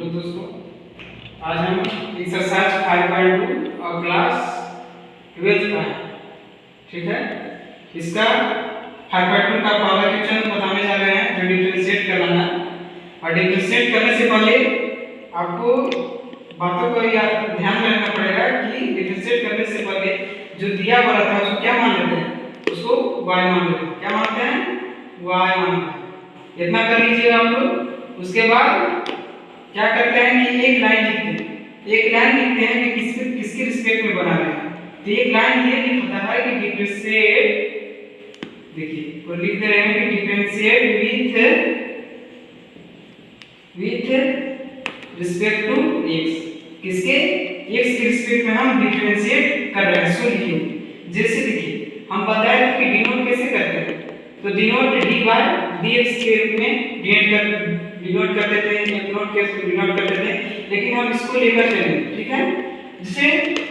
Hello दोस्तों, आज हम एक्सरसाइज 5.2 और क्लास 12 का है। ठीक है, इसका 5.2 का पहला क्वेश्चन बताने जा रहे हैं जो डिफरेंशिएट करना है। और डिफरेंशिएट करने से पहले आपको बातों को ध्यान में रखना पड़ेगा कि डिफरेंशिएट करने से पहले जो दिया हुआ रहता है उसको क्या मान लेते हैं, उसको y मान लेते हैं। क्या मानते हैं? y मानते हैं। इतना कर लीजिएगा आप लोग। उसके बाद क्या करते हैं कि एक लाइन लिखते हैं। एक लाइन लिखते हैं कि किसके रिस्पेक्ट में बना रहे हैं। तो एक लाइन ये लिखता है कि डिफरेंशिएट, देखिए और लिख दे रहे हैं कि differentiate with respect to x। किसके? x के रिस्पेक्ट में हम डिफरेंशिएट कर रहे हैं। सो लिखिए, जैसे देखिए हम बताए थे कि डिनोट कैसे करते हैं। तो डिनोट dy dx के रूप में डिनोट करते थे, नोट के डिनोट करते थे, लेकिन हम इसको लेकर चलेंगे। ठीक है, जिसे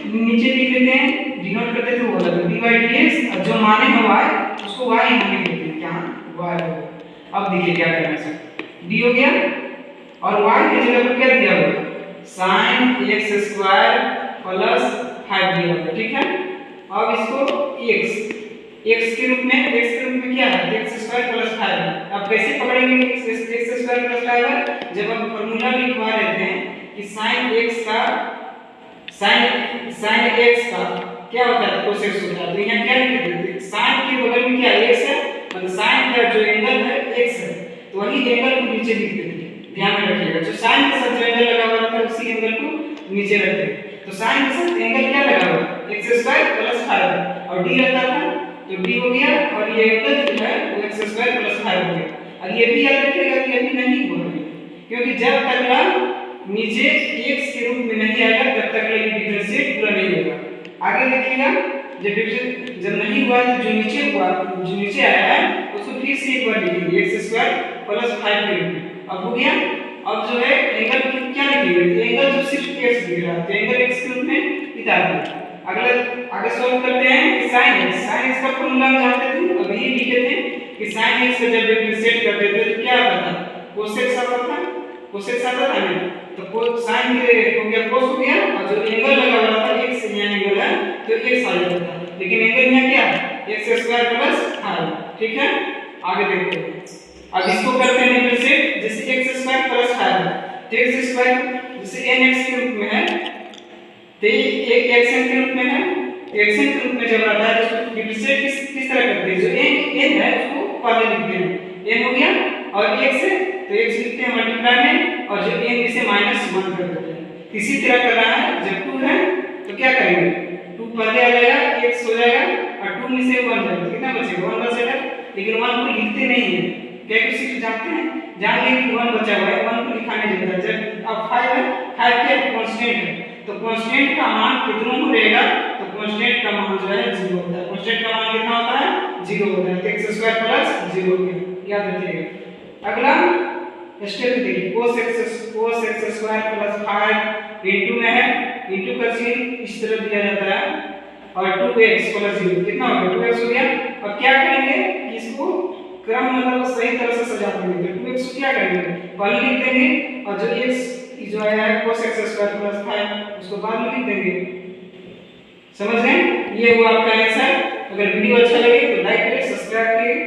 नीचे लिख लेते हैं, डिनोट करते थे वो वाला dy dx, और जो माने में y उसको y यहां लिख देते हैं। क्या y होगा। अब देखिए क्या करना है, d हो गया और y की जगह पर क्या दिया हुआ है, sin x² + 5 दिया हुआ है। ठीक है, अब इसको x के रूप में क्या है, x² + 5 है। अब कैसे पकड़ेंगे x² + 5 है? जब हम फार्मूला लिखवा लेते हैं कि sin x का क्या होता है, cos x होता है। तो यहाँ क्या लिख देते हैं, sin के बगल में क्या x है, मतलब sin का जो एंगल है x है, तो वही एंगल को नीचे लिख देते हैं। ध्यान में रखिएगा, जो sin के साथ जो एंगल लगा हुआ रहता है उसी एंगल को नीचे रखते हैं। तो sin के साथ एंगल क्या लगा हुआ है, x² + 5 और d रहता था तो d हो गया, और ये एंगल जो है वो x² + 5 हो गया। और ये भी याद रखिएगा कि अभी नहीं बोल रहे, क्योंकि जब तक ना नीचे x के रूप में नहीं आएगा तब तक ये डिफरेंशिएट पूरा नहीं होगा। आगे देखिएगा, जब नहीं हुआ तो जो नीचे आया है उसको फिर से एक बार लिखेंगे x² + 5 के रूप में। अब हो गया। अब जो है एंगल क्या लिखेंगे, एंगल जो सिर्फ x दिख रहा है तो एंगल x के रूप में लिखा है। आगे सॉल्व करते हैं कि sin x का फॉर्मूला हम जानते थे, अब ये लिखे थे कि sin x से जब डिफरेंशिएट करते थे तो क्या आता था, cos x आता था। cos x आता था ना, तो sin के हो गया cos हो गया, और जो एंगल लगा हुआ था x यहाँ एंगल है तो x आ जाता था, लेकिन एंगल यहाँ क्या है, x² + 5। ठीक है, आगे देखते हैं। अब इसको करते हैं डिफरेंशिएट, जैसे x² + 5 है तो x² जैसे nx के रूप में है तो एक xn के रूप में है। xn के रूप में जब आता है तो डिफरेंशिएट किस तरह करते हैं, जो n है उसको पहले लिखते हैं, n हो गया, और x है तो x लिखते हैं मल्टीप्लाई में, और जो n इसे -1 कर देते हैं। इसी तरह करना है, जब 2 है तो क्या करेंगे, 2 पहले आ जाएगा, x हो जाएगा, और 2 में से 1 जाएगा, कितना बचेगा, 1 बचेगा। लेकिन 1 को लिखते नहीं है, क्या कुछ सीख जानते हैं, जान लें कि 1 बचा हुआ है, 1 को लिखा नहीं जाता। जब अब 5 है, 5 क्या कांस्टेंट है, तो कांस्टेंट का मान कितना हो रहेगा, तो कांस्टेंट का मान जो है 0 होता है। कांस्टेंट का मान कितना होता है, 0 होता है। तो x² + 0 हो गया, याद रखिएगा। अगला स्टेप देखिए, cos x² + 5 इनटू में है, इनटू का चिन्ह इस तरह दिया जाता है, और 2x + 0 कितना हो गया, 2x हो गया। अब क्या करेंगे कि इसको क्रम मतलब सही तरह से सजा देंगे। तो 2x को क्या करेंगे, पहले लिख देंगे, और जो x जो आया है cos x² + 5 उसको बाद में लिख देंगे। समझ रहे हैं, ये हुआ आपका आंसर। अगर वीडियो अच्छा लगे तो लाइक करें, सब्सक्राइब करें।